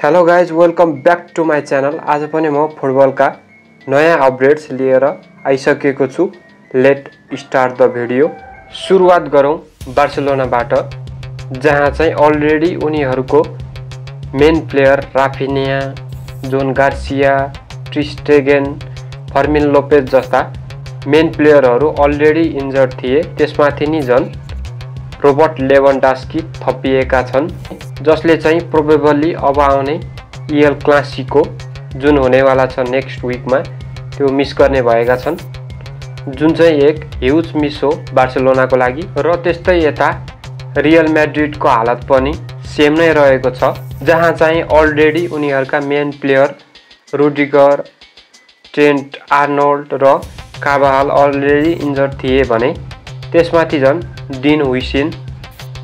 Hello guys, welcome back to my channel. आज पनि म फुटबलका नयाँ अपडेट्स लिएर आइसकेको छु। Let start the video. सुरुवात गरौँ बार्सिलोनाबाट, जहाँ चाहिँ अलरेडी उनीहरूको main player Raphinha, John Garcia, टर स्टेगेन, फर्मिन लोपेज जस्ता मेन प्लेयरहरू अलरेडी इन्जर्ड थिए। त्यसमाथि नि झन् रोबर्ट लेवान्डोस्की थपिएका छन्, जसले चाहिँ प्रोबेबली अब आउने एल क्लासिको जुन हुनेवाला छ नेक्स्ट विकमा त्यो मिस गर्ने भएका छन्, जुन चाहिँ एक ह्युज मिस हो बार्सिलोनाको लागि। र त्यस्तै यता रियल मैड्रिडको हालत पनि सेम नै रहेको छ, जहाँ चाहिँ अलरेडी उनीहरूका main player Rudiger, Trent Arnold र कार्वाहाल अलरेडी इन्जर्ड थिए भने त्यसमाथि झन् डिन हुइसिन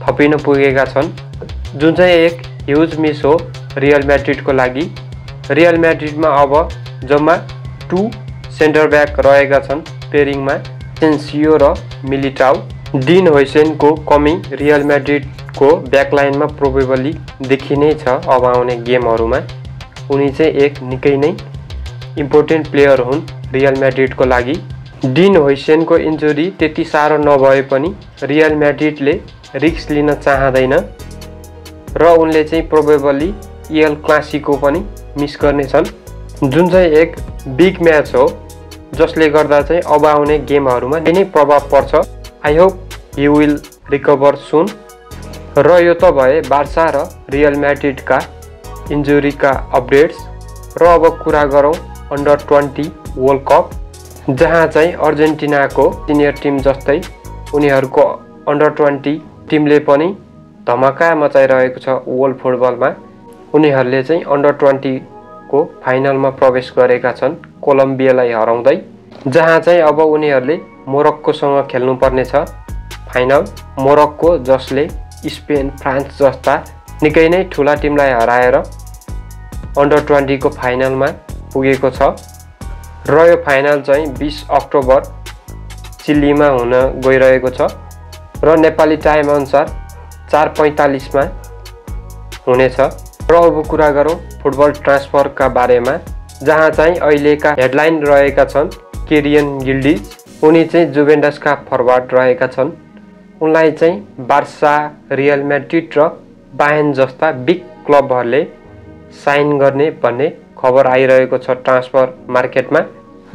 थपिन पुगेका छन्, जुन चाहिँ एक ह्युज मिस हो रियल मैड्रिडको लागि। रियल मैड्रिडमा अब जम्मा 2 सेन्टर ब्याक रहेका छन् पेरिङमा, सेन्सियो र मिलिटाउ। डिन हुइसिनको कमी रियल मैड्रिडको ब्याकलाइनमा प्रोबेबली देखिने छ अब आउने गेमहरूमा। उनी चाहिँ एक निकै नै इम्पोर्टेन्ट प्लेयर हुन् रियल मैड्रिडको लागि। डिन हुइसेनको इन्जुरी त्यति साह्रो नभए पनि रियल मैड्रिडले रिस्क लिन चाहँदैन र उनले चाहिँ प्रोबेबली एल क्लासिको पनि मिस गर्नेछन्, जुन चाहिँ एक बिग म्याच हो, जसले गर्दा चाहिँ अब आउने गेमहरूमा नै प्रभाव पर्छ। I hope he will recover soon. र यो त भए बार्सा र रियल मैड्रिडका इन्जुरीका अपडेट्स। र अब कुरा गरौँ अन्डर 20 वर्ल्ड कप, जहाँ चाहिँ अर्जेन्टिनाको सिनियर टिम जस्तै उनीहरूको अन्डर 20 टिमले पनि धमाका मचाइरहेको छ वर्ल्ड फुटबलमा। उनीहरूले चाहिँ अन्डर 20 को फाइनलमा प्रवेश गरेका छन् कोलम्बियालाई हराउँदै, जहाँ चाहिँ अब उनीहरूले मोरक्कोसँग खेल्नुपर्ने छ फाइनल। मोरक्को जसले स्पेन, फ्रान्स जस्ता निकै नै ठुला टिमलाई हराएर अन्डर 20 को फाइनलमा पुगेको छ। र यो फाइनल चाहिँ 20 अक्टोबर चिलीमा हुन गइरहेको छ र नेपाली टाइम अनुसार 4:45 मा हुनेछ। र अब कुरा गरौँ फुटबल ट्रान्सफरका बारेमा, जहाँ चाहिँ अहिलेका हेडलाइन रहेका छन् केरियन गिल्डिज। उनी चाहिँ जुभेन्टसका फरवार्ड रहेका छन्। उनलाई चाहिँ बार्सा, रियल मैड्रिड र बायर्न जस्ता बिग क्लबहरूले साइन गर्ने भन्ने खबर आइरहेको छ ट्रान्सफर मार्केटमा।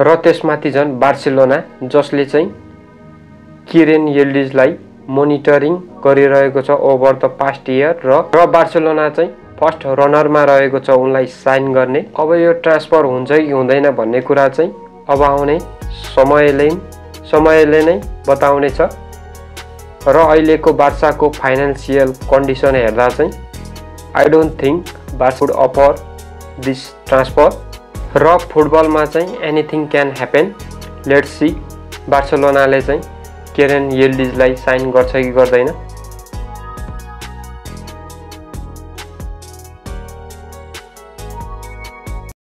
र त्यसमाथि झन् बार्सिलोना, जसले चाहिँ केरियन यिल्डिजलाई मोनिटरिङ गरिरहेको छ ओभर द पास्ट इयर, र बार्सिलोना चाहिँ फर्स्ट रनरमा रहेको छ उनलाई साइन गर्ने। अब यो ट्रान्सफर हुन्छ कि हुँदैन भन्ने कुरा चाहिँ अब आउने समयले नै बताउने छ। र अहिलेको बार्साको फाइनेन्सियल कन्डिसन हेर्दा चाहिँ I don't think Barca would offer this transfer. र फुटबलमा चाहिँ anything can happen. Let's see बार्सिलोनाले चाहिँ केरियन यिल्डिजलाई साइन गर्छ कि गर्दैन।